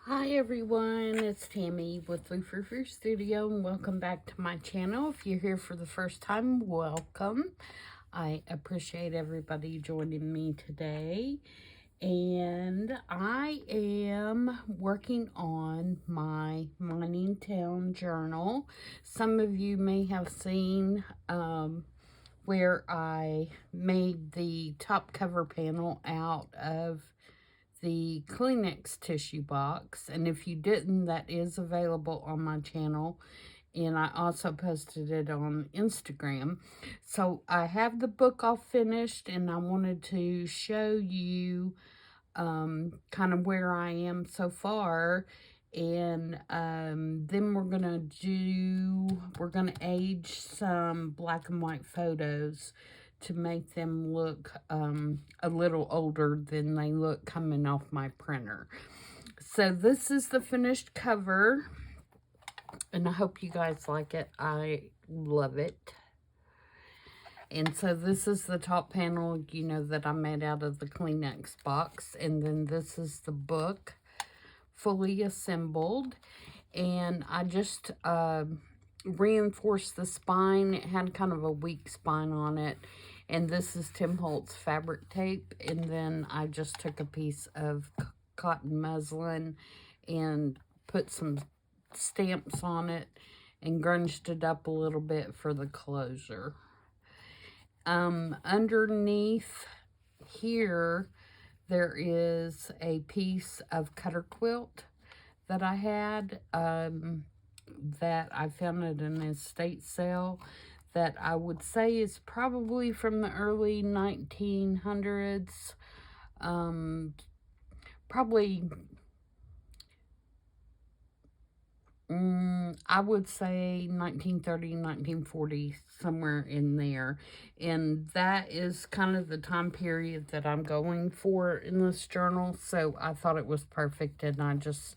Hi everyone, it's Tammy with Frou-frou Studio and welcome back to my channel. If you're here for the first time, welcome. I appreciate everybody joining me today. And I am working on my Mining Town journal. Some of you may have seen where I made the top cover panel out of the Kleenex tissue box, and if you didn't, that is available on my channel, and I also posted it on Instagram. So I have the book all finished, and I wanted to show you kind of where I am so far, and then we're gonna age some black and white photos to make them look a little older than they look coming off my printer. So this is the finished cover, and I hope you guys like it. I love it. And so this is the top panel, that I made out of the Kleenex box. And then this is the book fully assembled. And I just reinforced the spine. It had kind of a weak spine on it. And this is Tim Holtz fabric tape. And then I just took a piece of cotton muslin and put some stamps on it and grunged it up a little bit for the closure. Underneath here, there is a piece of cutter quilt that I had, that I found at an estate sale that I would say is probably from the early 1900s, probably, I would say 1930, 1940, somewhere in there. And that is kind of the time period that I'm going for in this journal. So I thought it was perfect, and I just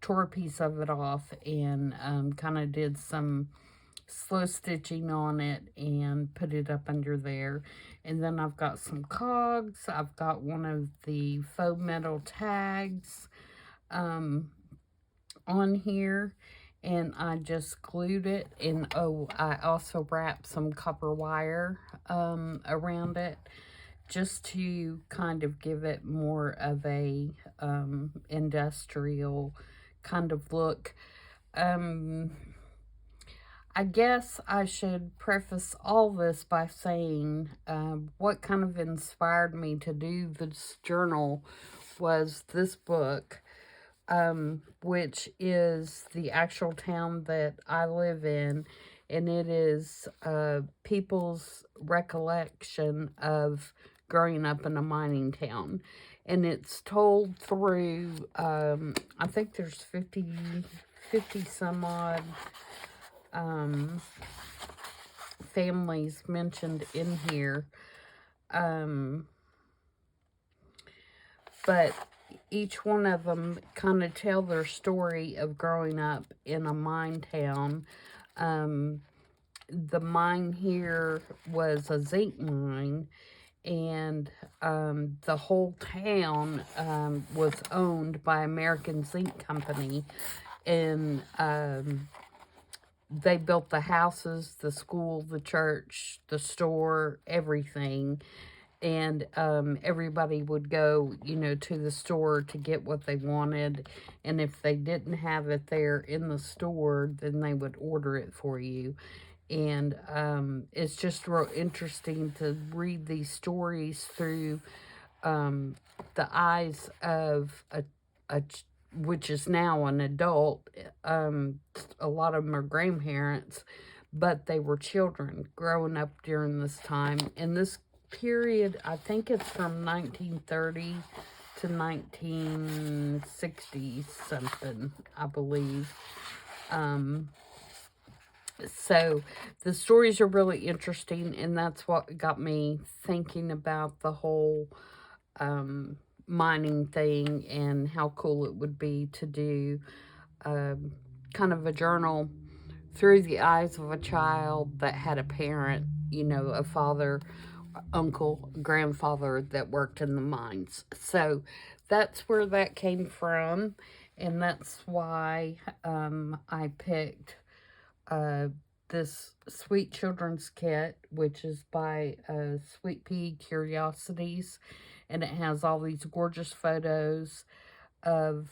tore a piece of it off and kind of did some slow stitching on it and put it up under there. And then I've got some cogs. I've got one of the faux metal tags on here, and I just glued it. And I also wrapped some copper wire around it, just to kind of give it more of a industrial kind of look. I guess I should preface all this by saying what kind of inspired me to do this journal was this book, which is the actual town that I live in, and it is people's recollection of growing up in a mining town. And it's told through, I think there's 50 some odd families mentioned in here. But each one of them kind of tell their story of growing up in a mine town. The mine here was a zinc mine, and the whole town was owned by American Zinc Company, and they built the houses, the school, the church, the store, everything. And everybody would go, to the store to get what they wanted. And if they didn't have it there in the store, then they would order it for you. And it's just real interesting to read these stories through the eyes of which is now an adult. A lot of them are grandparents, but they were children growing up during this time. And this period, I think it's from 1930 to 1960 something, I believe. So the stories are really interesting, and that's what got me thinking about the whole mining thing, and how cool it would be to do kind of a journal through the eyes of a child that had a parent, a father, uncle, grandfather that worked in the mines. So that's where that came from. And that's why I picked this Sweet Children's Kit, which is by Sweet Pea Curiosities. And it has all these gorgeous photos of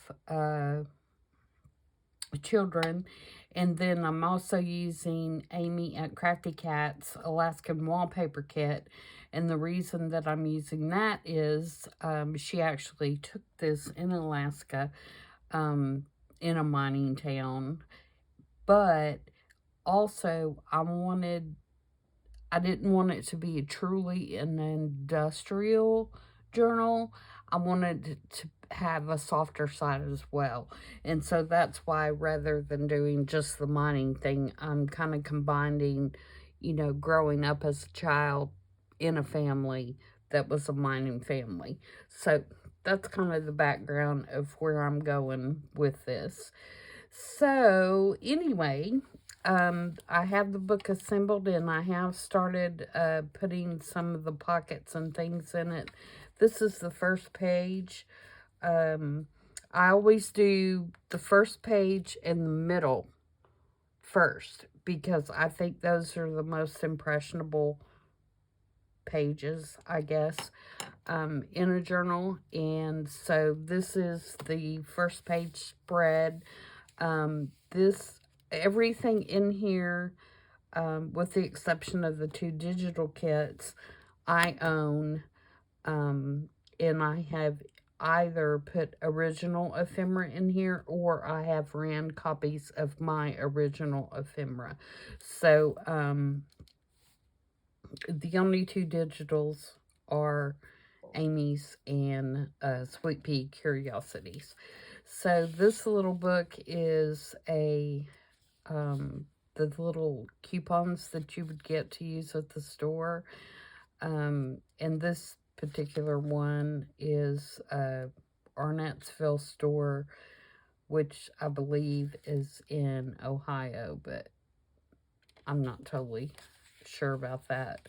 children. And then I'm also using Amy at Crafty Cat's Alaskan Wallpaper Kit. And the reason that I'm using that is she actually took this in Alaska in a mining town. But also I didn't want it to be truly an industrial journal. I wanted it to have a softer side as well. And so that's why, rather than doing just the mining thing, I'm kind of combining, growing up as a child in a family that was a mining family. So that's kind of the background of where I'm going with this. So anyway, I have the book assembled, and I have started putting some of the pockets and things in it. This is the first page. I always do the first page and the middle first, because I think those are the most impressionable pages, I guess, in a journal. And so this is the first page spread. Everything in here, with the exception of the 2 digital kits, I own, and I have either put original ephemera in here, or I have ran copies of my original ephemera. So, the only 2 digitals are Amy's and Sweet Pea Curiosities. So this little book is the little coupons that you would get to use at the store. And this particular one is Arnettsville store, which I believe is in Ohio, but I'm not totally sure about that.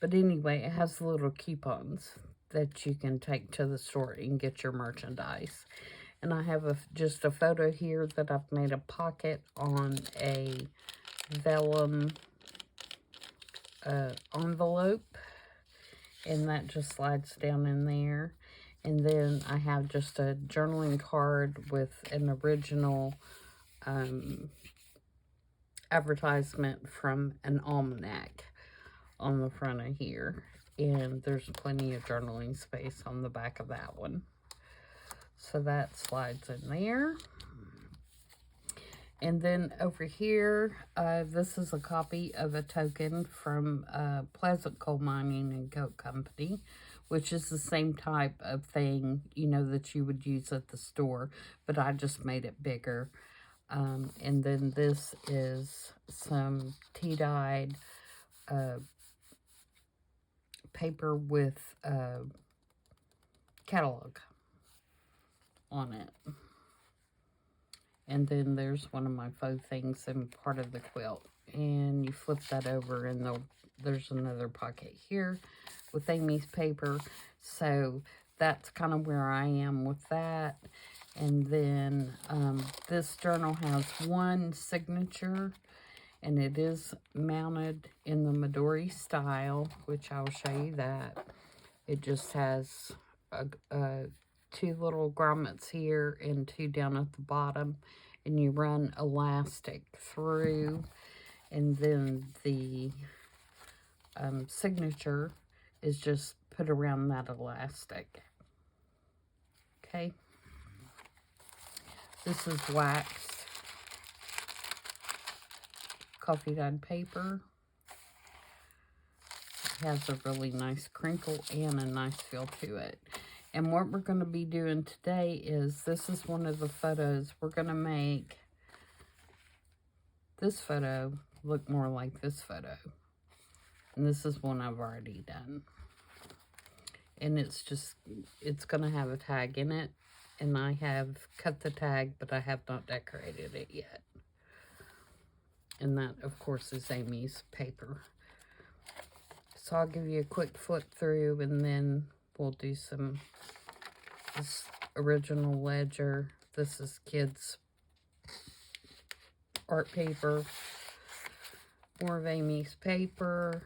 But anyway, it has little coupons that you can take to the store and get your merchandise. And I have just a photo here that I've made a pocket on a vellum envelope. And that just slides down in there. And then I have just a journaling card with an original advertisement from an almanac on the front of here. And there's plenty of journaling space on the back of that one. So that slides in there. And then over here, this is a copy of a token from Pleasant Coal Mining and Coke Company, which is the same type of thing, that you would use at the store, but I just made it bigger. And then this is some tea-dyed paper with catalog on it. And then there's one of my faux things and part of the quilt. And you flip that over, and there's another pocket here with Amy's paper. So that's kind of where I am with that. And then this journal has one signature, and it is mounted in the Midori style, which I'll show you that. It just has 2 little grommets here and 2 down at the bottom, and you run elastic through, and then the signature is just put around that elastic. Okay, this is waxed coffee dyed paper. It has a really nice crinkle and a nice feel to it. And what we're going to be doing today is, this is one of the photos. We're going to make this photo look more like this photo. And this is one I've already done. And it's going to have a tag in it. And I have cut the tag, but I have not decorated it yet. And that, of course, is Amy's paper. So I'll give you a quick flip through, and then we'll do some, this original ledger. This is kids' art paper. More of Amy's paper.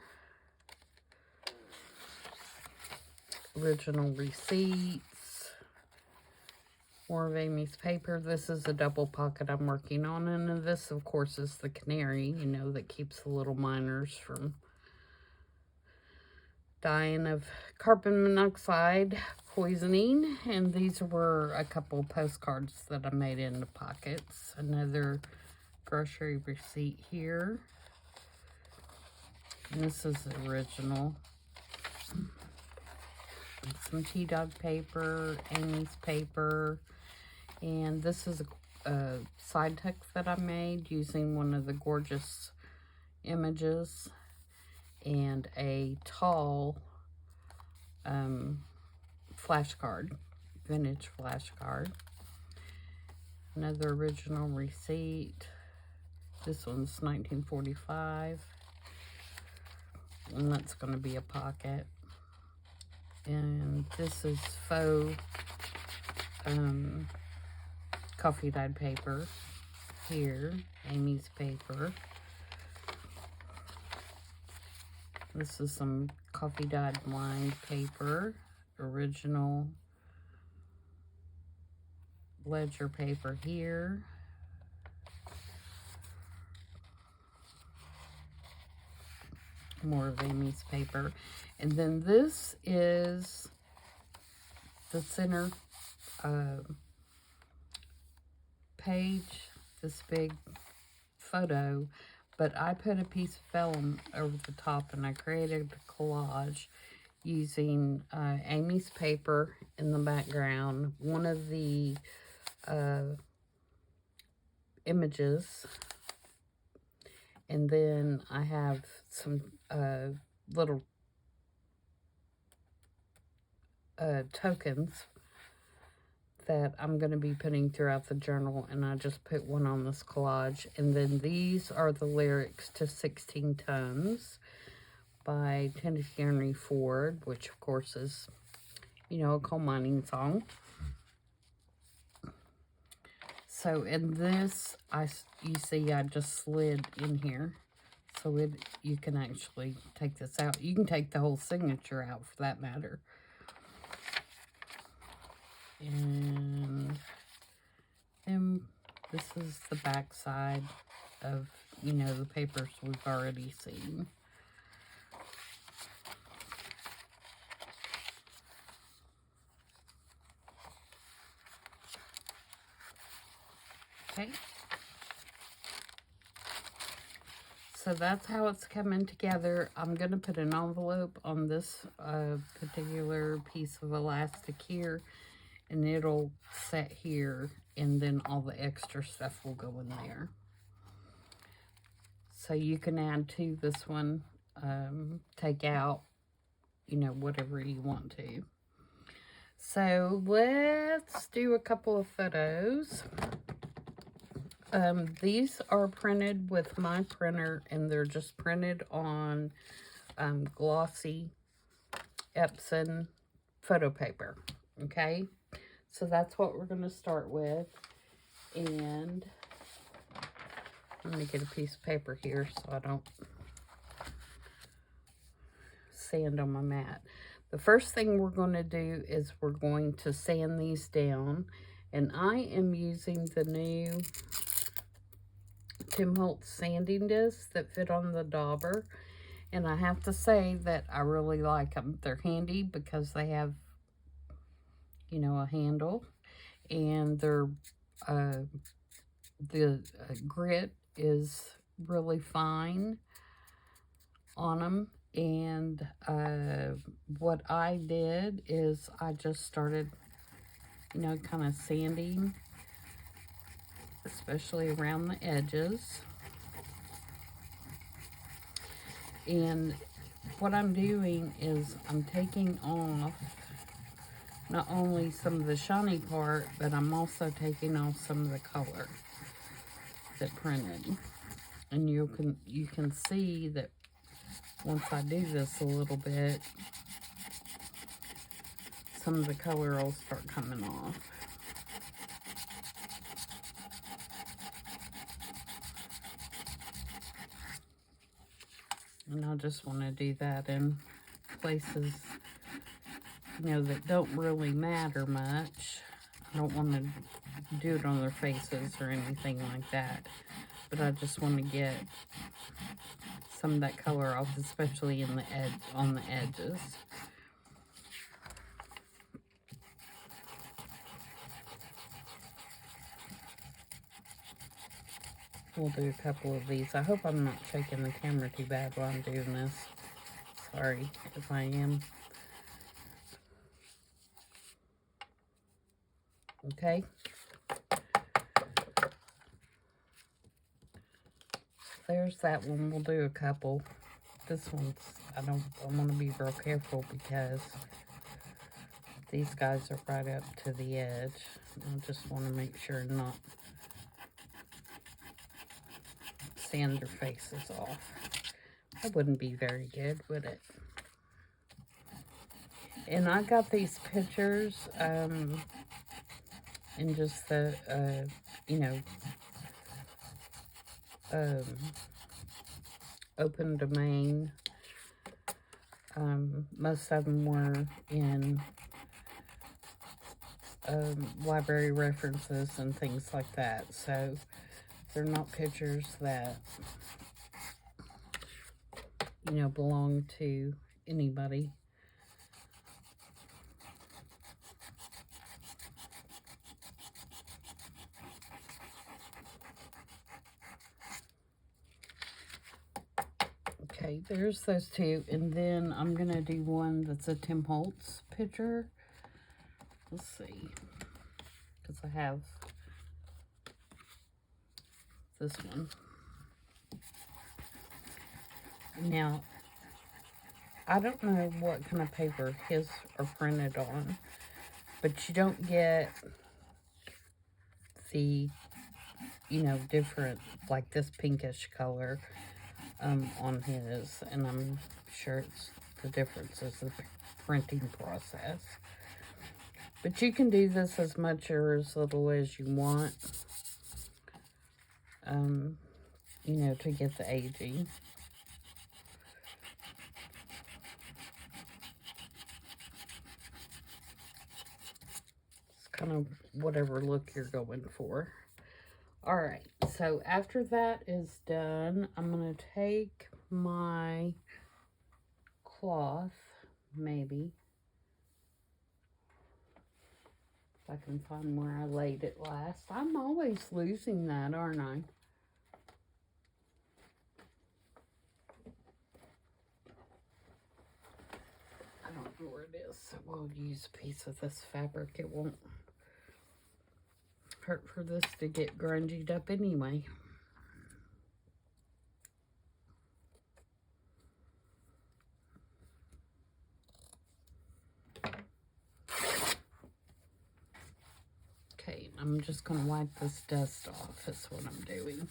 Original receipts. More of Amy's paper. This is a double pocket I'm working on. And this, of course, is the canary, you know, that keeps the little miners from dying of carbon monoxide poisoning. And these were a couple postcards that I made into pockets. Another grocery receipt here. And this is the original. Some T-Dog paper, Amy's paper, and this is a side text that I made using one of the gorgeous images and a tall flashcard, vintage flashcard. Another original receipt. This one's 1945, and that's going to be a pocket. And this is faux coffee dyed paper. Here, Amy's paper. This is some coffee dyed lined paper. Original ledger paper here. More of Amy's paper. And then this is the center page, this big photo, but I put a piece of vellum over the top and I created a collage using Amy's paper in the background, one of the images, and then I have some little tokens that I'm going to be putting throughout the journal, and I just put one on this collage. And then these are the lyrics to 16 Tons by Tennessee Henry Ford, which of course is, you know, a coal mining song. So in this, you see I just slid in here, so you can actually take this out. You can take the whole signature out for that matter. And then this is the back side of, you know, the papers we've already seen. Okay. So that's how it's coming together. I'm going to put an envelope on this particular piece of elastic here, and it'll set here, and then all the extra stuff will go in there. So you can add to this one, take out, you know, whatever you want to. So let's do a couple of photos. These are printed with my printer, and they're just printed on glossy Epson photo paper, okay? So that's what we're going to start with, and I'm going to get a piece of paper here so I don't sand on my mat. The first thing we're going to do is we're going to sand these down, and I am using the new Tim Holtz sanding discs that fit on the dauber, and I have to say that I really like them. They're handy because they have, you know, a handle, and they're the grit is really fine on them. And what I did is I just started, you know, kind of sanding, especially around the edges. And what I'm doing is I'm taking off not only some of the shiny part, but I'm also taking off some of the color that printed. And you can see that once I do this a little bit, some of the color will start coming off. And I just want to do that in places, you know, that don't really matter much. I don't want to do it on their faces or anything like that. But I just want to get some of that color off, especially in the on the edges. We'll do a couple of these. I hope I'm not shaking the camera too bad while I'm doing this. Sorry if I am. Okay. There's that one. We'll do a couple. This one's, I want to be real careful because these guys are right up to the edge. I just want to make sure not sand their faces off. That wouldn't be very good, would it? And I got these pictures in just the, you know, open domain. Most of them were in library references and things like that. So they're not pictures that, you know, belong to anybody. Okay, there's those two. And then I'm going to do one that's a Tim Holtz picture. Let's see. Because I have this one. Now, I don't know what kind of paper his are printed on, but you don't get the, you know, different, like this pinkish color on his, and I'm sure it's the difference is the printing process. But you can do this as much or as little as you want, you know, to get the aging. It's kind of whatever look you're going for. Alright, so after that is done, I'm going to take my cloth, maybe, if I can find where I laid it last. I'm always losing that, aren't I? I don't know where it is, so we'll use a piece of this fabric. It won't hurt for this to get grungied up anyway. Okay, I'm just going to wipe this dust off. That's what I'm doing.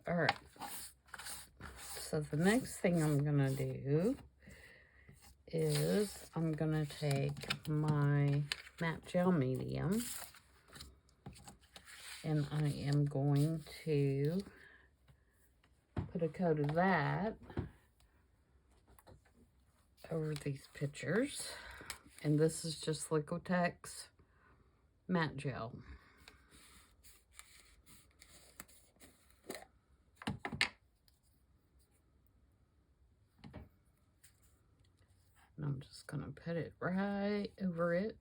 All right. So the next thing I'm going to do is I'm going to take my matte gel medium and I am going to put a coat of that over these pictures. And this is just Liquitex matte gel. And I'm just going to put it right over it.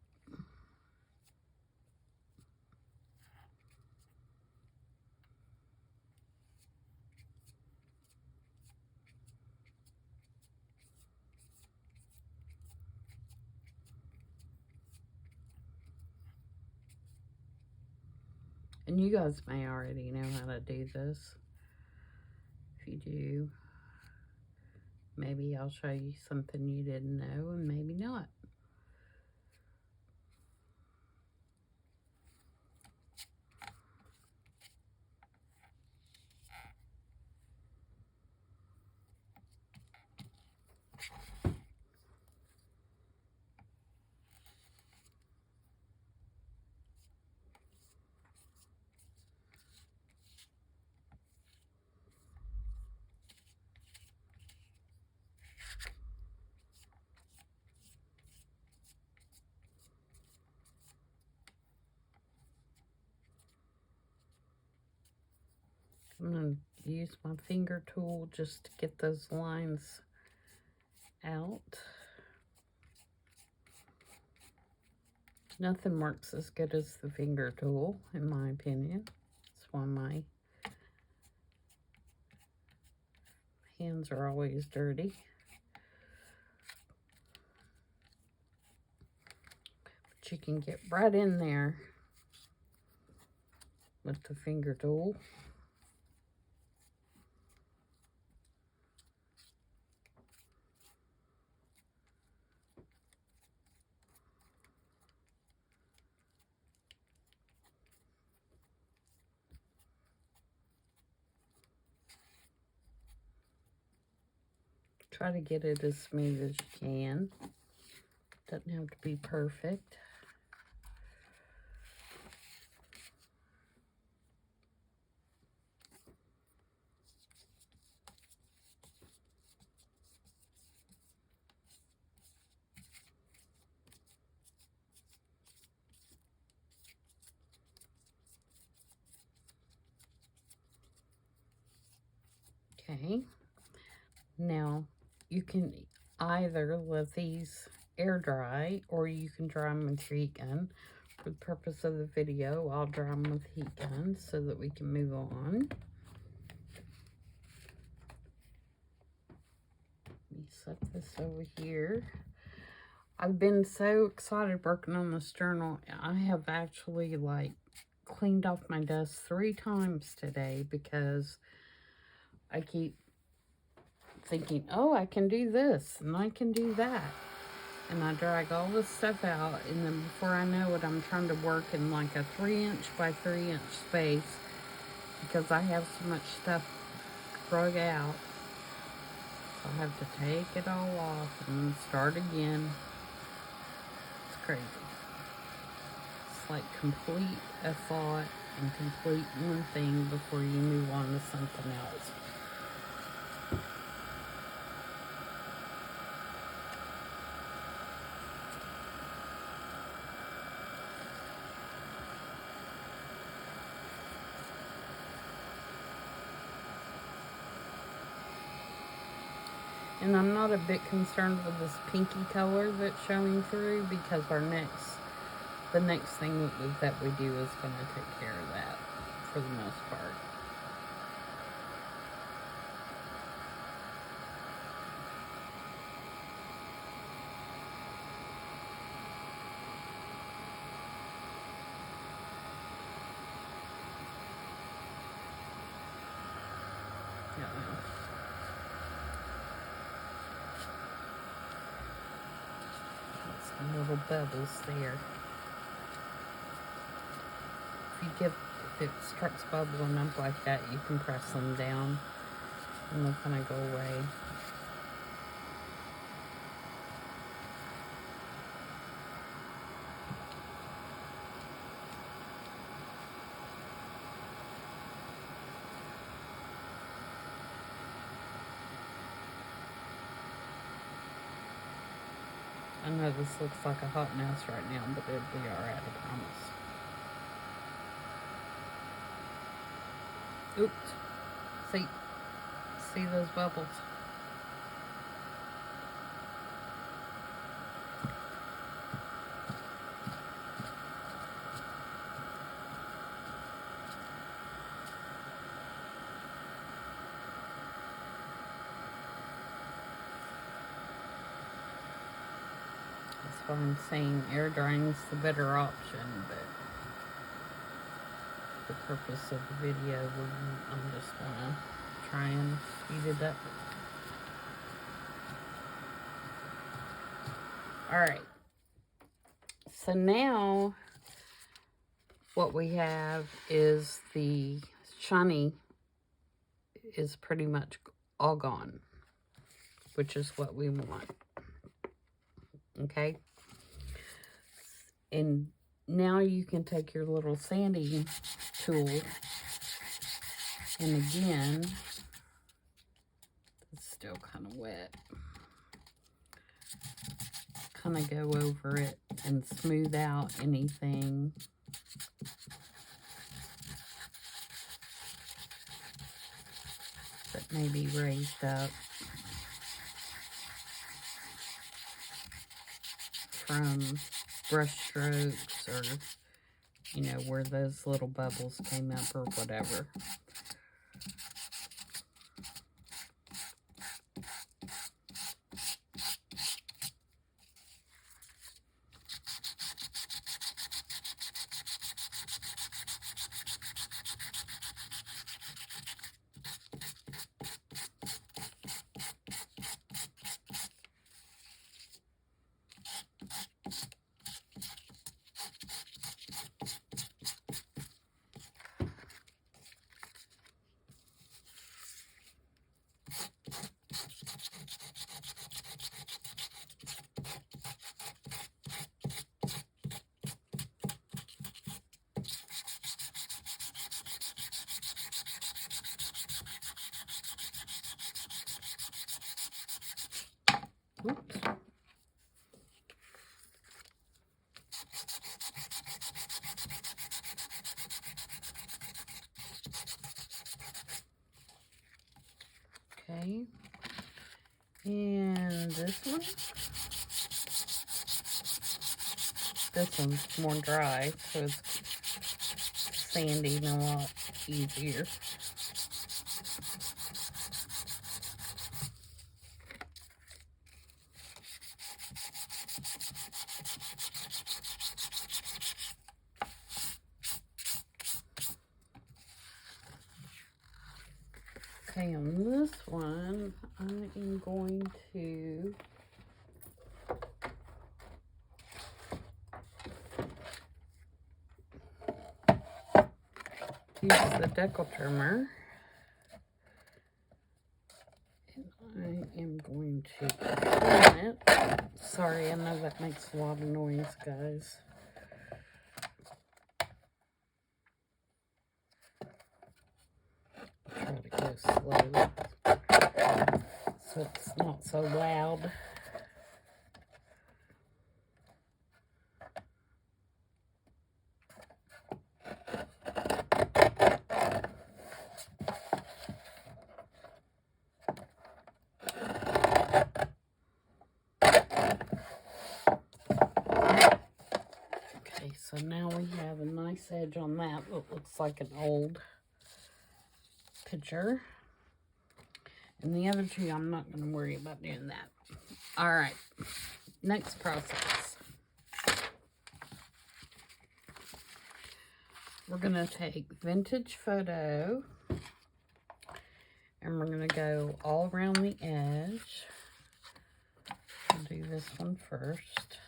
And you guys may already know how to do this. If you do, maybe I'll show you something you didn't know, and maybe not. I'm going to use my finger tool just to get those lines out. Nothing works as good as the finger tool, in my opinion. That's why my hands are always dirty. But you can get right in there with the finger tool. Try to get it as smooth as you can. Doesn't have to be perfect. Okay. Now, you can either let these air dry, or you can dry them with your heat gun. For the purpose of the video, I'll dry them with heat gun so that we can move on. Let me set this over here. I've been so excited working on this journal. I have actually cleaned off my desk 3 times today because I keep thinking, oh, I can do this and I can do that. And I drag all this stuff out, and then before I know it, I'm trying to work in like a 3-inch by 3-inch space because I have so much stuff drug out. So I have to take it all off and start again. It's crazy. It's like complete a thought and complete one thing before you move on to something else. And I'm not a bit concerned with this pinky color that's showing through because the next thing that we do is going to take care of that for the most part. Some little bubbles there. If it starts bubbling up like that, you can press them down and they'll kind of go away. I know this looks like a hot mess right now, but it'll be alright, I promise. Oops. See those bubbles? That's why I'm saying air drying is the better option, but the purpose of the video. I'm just gonna try and speed it up. Alright. So now what we have is the shiny is pretty much all gone, which is what we want. Okay? And now you can take your little sanding tool, and again, it's still kind of wet, kind of go over it and smooth out anything that may be raised up from brush strokes, or, you know, where those little bubbles came up or whatever. Oops. Okay. And this one. This one's more dry, so it's sanding a lot easier. Okay, on this one, I am going to use the decal trimmer, and I am going to trim it. Sorry, I know that makes a lot of noise, guys. Try to go slow so it's not so loud. Okay, so now we have a nice edge on that. It looks like an old picture. And the other two, I'm not going to worry about doing that. All right, next process. We're going to take Vintage Photo, and we're going to go all around the edge. I'll do this one first.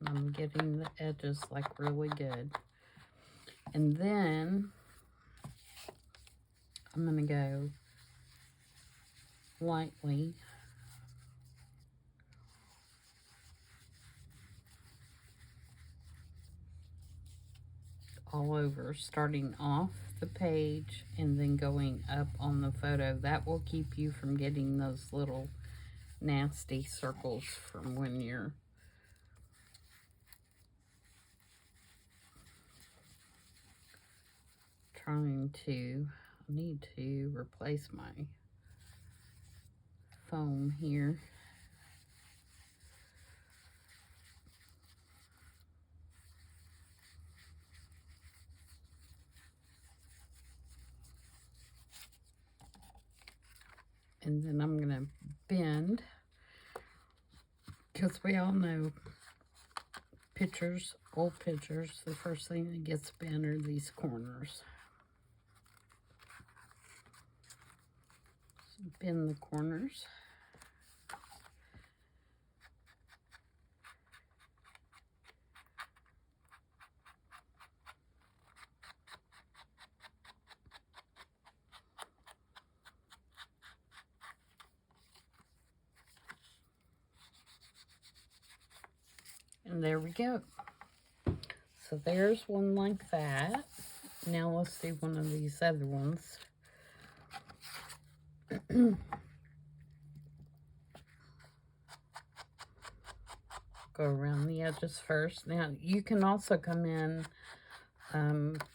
I'm getting the edges like really good. And then I'm going to go lightly all over, starting off the page and then going up on the photo. That will keep you from getting those little nasty circles from when you're trying to, I need to replace my foam here. And then I'm going to bend, because we all know pictures, old pictures, the first thing that gets bent are these corners. So bend the corners. And there we go. So there's one like that. Now let's do one of these other ones. Go around the edges first. Now you can also come in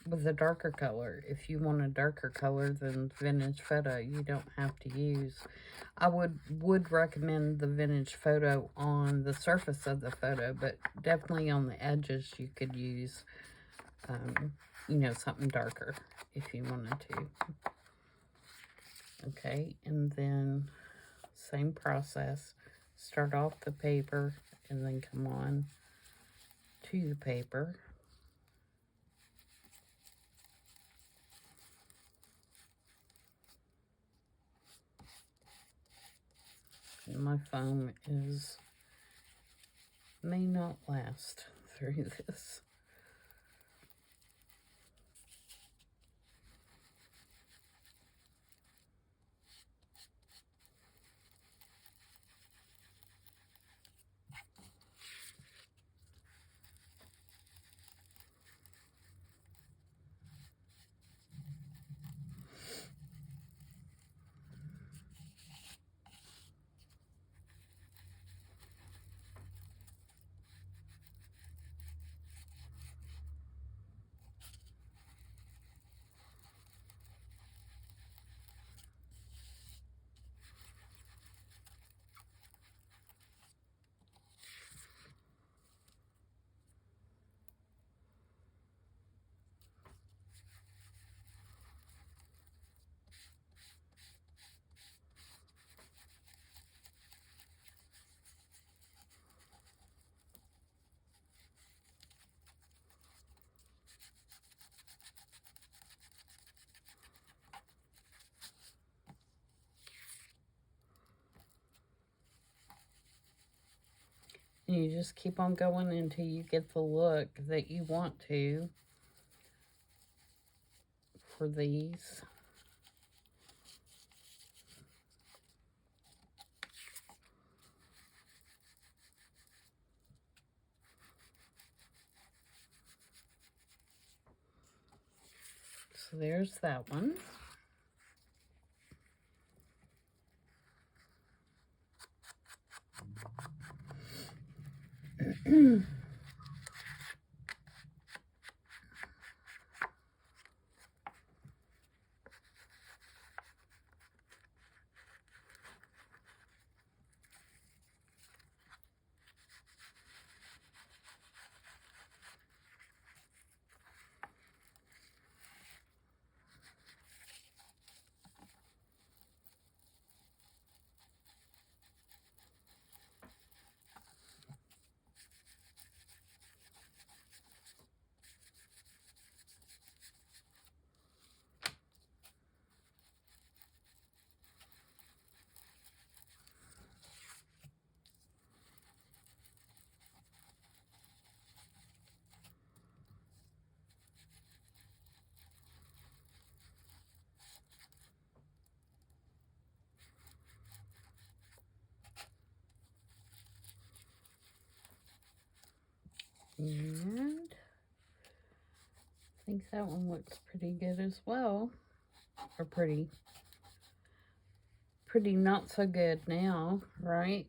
with a darker color. If you want a darker color than Vintage Photo, you don't have to use. I would recommend the Vintage Photo on the surface of the photo, but definitely on the edges you could use, you know, something darker if you wanted to. Okay, and then same process. Start off the paper and then come on to the paper. And my foam may not last through this. And you just keep on going until you get the look that you want to for these. So there's that one. And I think that one looks pretty good as well. Or pretty not so good now, right?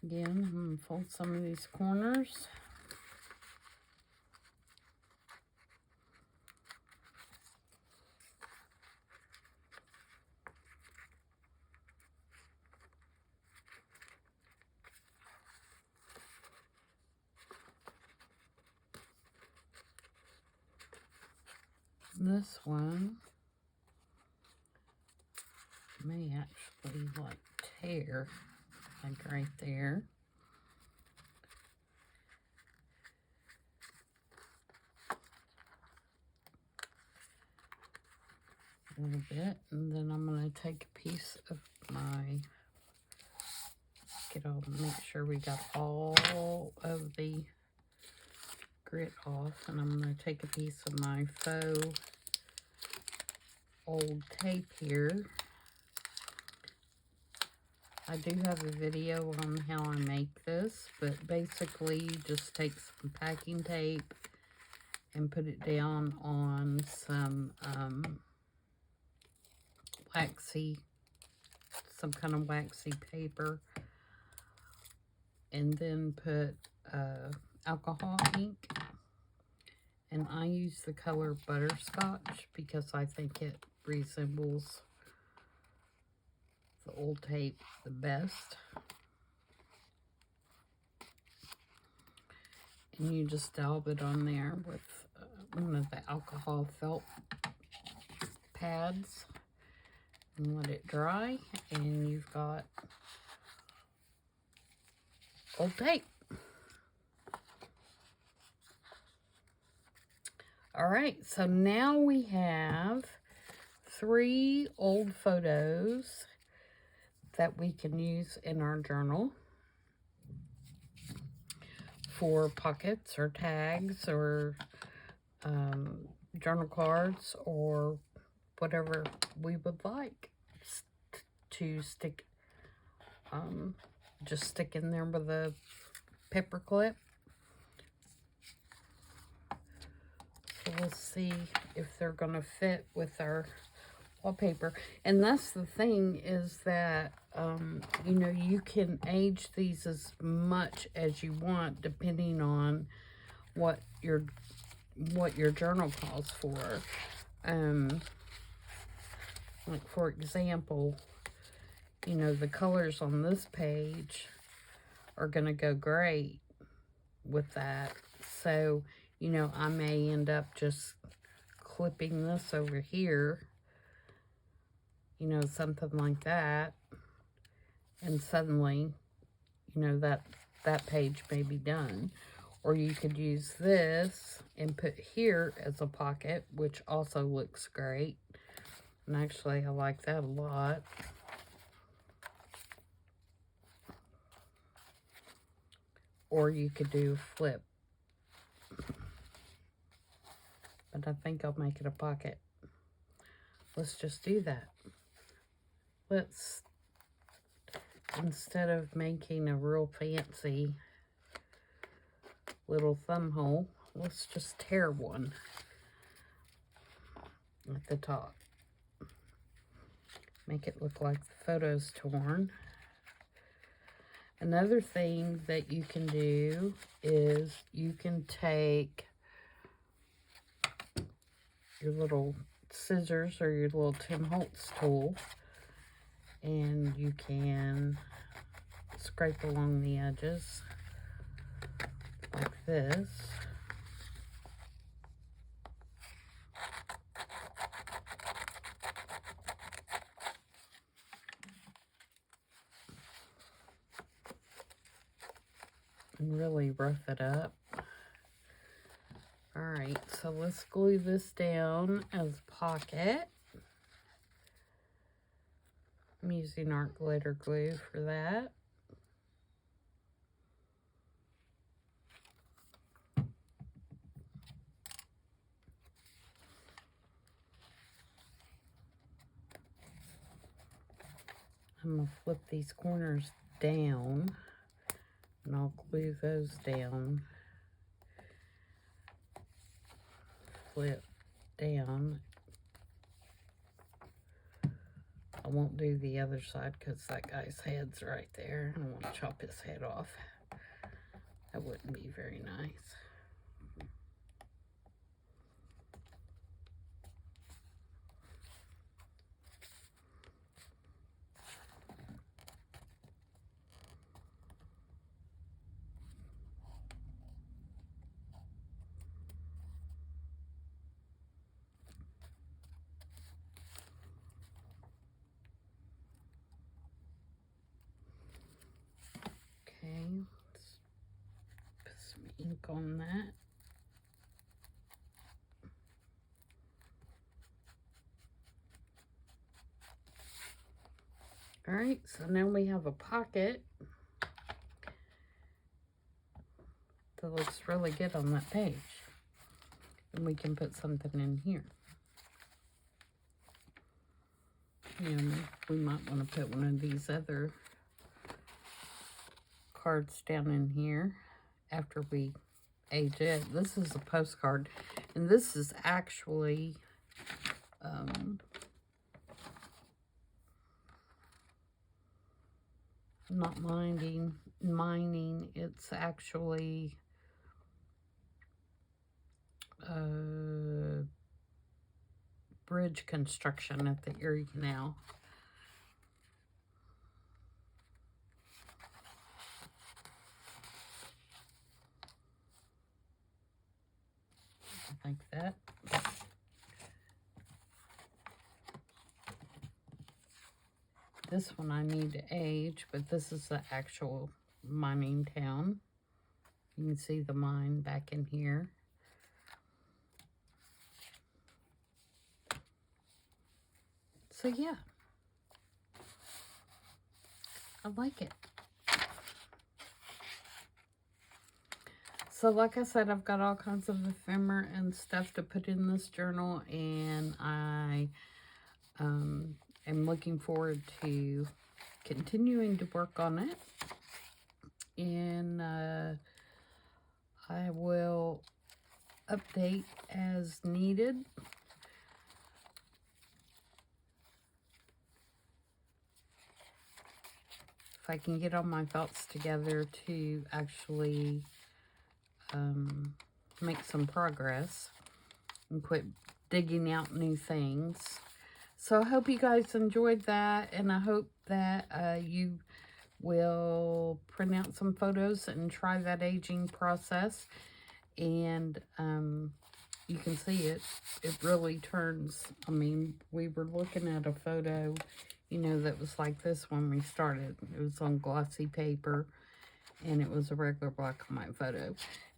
Again, I'm going to fold some of these corners. This one may actually like tear, like right there. A little bit, and then I'm going to take a piece of my, make sure we got all of the grit off, and I'm going to take a piece of my faux old tape here. I do have a video on how I make this, but basically you just take some packing tape and put it down on some some kind of waxy paper, and then put alcohol ink, and I use the color butterscotch because I think it resembles the old tape the best. And you just dab it on there with one of the alcohol felt pads and let it dry, and you've got old tape. Alright, so now we have 3 old photos that we can use in our journal for pockets or tags or journal cards or whatever we would like to stick, just stick in there with a paper clip. So we'll see if they're going to fit with our wallpaper. And that's the thing, is that you know, you can age these as much as you want depending on what your journal calls for. Like for example, you know, the colors on this page are going to go great with that. So, you know, I may end up just clipping this over here, you know, something like that, and suddenly, you know, that page may be done. Or you could use this and put here as a pocket, which also looks great. And actually, I like that a lot. Or you could do flip. But I think I'll make it a pocket. Let's just do that. Let's, instead of making a real fancy little thumb hole, let's just tear one at the top. Make it look like the photo's torn. Another thing that you can do is you can take your little scissors or your little Tim Holtz tool, and you can scrape along the edges like this. And really rough it up. Alright, so let's glue this down as a pocket. I'm using art glitter glue for that. I'm going to flip these corners down, and I'll glue those down. Flip down. I won't do the other side because that guy's head's right there. I don't want to chop his head off. That wouldn't be very nice. ink on that. Alright, so now we have a pocket that looks really good on that page. And we can put something in here. And we might want to put one of these other cards down in here after we age it. This is a postcard, and this is actually not mining, it's actually bridge construction at the Erie Canal. Like that. This one I need to age, but this is the actual mining town. You can see the mine back in here. So yeah, I like it. So like I said, I've got all kinds of ephemera and stuff to put in this journal, and I am looking forward to continuing to work on it. And I will update as needed. If I can get all my thoughts together to actually make some progress and quit digging out new things. So I hope you guys enjoyed that, and I hope that you will print out some photos and try that aging process. And you can see it really turns. I mean, we were looking at a photo, you know, that was like this when we started. It was on glossy paper, and it was a regular black and white photo.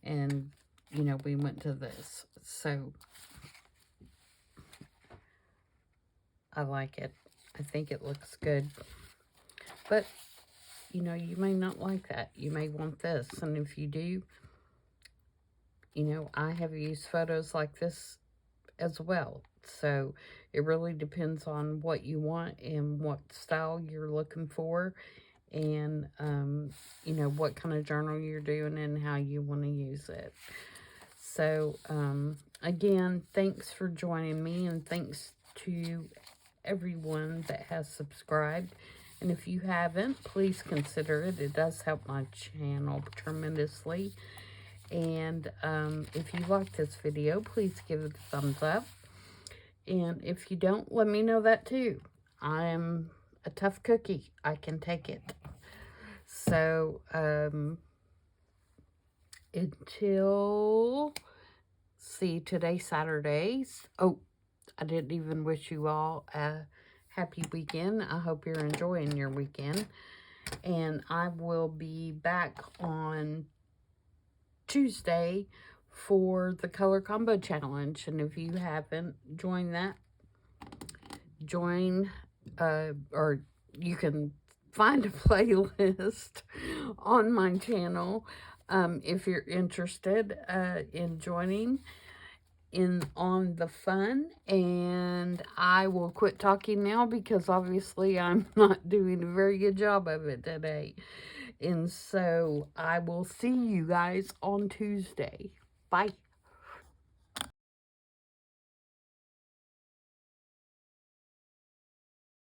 And, you know, we went to this. So, I like it. I think it looks good. But, you know, you may not like that. You may want this. And if you do, you know, I have used photos like this as well. So, it really depends on what you want and what style you're looking for. And, you know, what kind of journal you're doing and how you want to use it. So, again, thanks for joining me, and thanks to everyone that has subscribed. And if you haven't, please consider it. It does help my channel tremendously. And if you like this video, please give it a thumbs up. And if you don't, let me know that too. I'm a tough cookie. I can take it. So, until, see, today's Saturday. Oh, I didn't even wish you all a happy weekend. I hope you're enjoying your weekend. And I will be back on Tuesday for the Color Combo Challenge. And if you haven't joined that, join, or you can find a playlist on my channel if you're interested in joining on the fun. And I will quit talking now because obviously I'm not doing a very good job of it today. And so I will see you guys on Tuesday. Bye.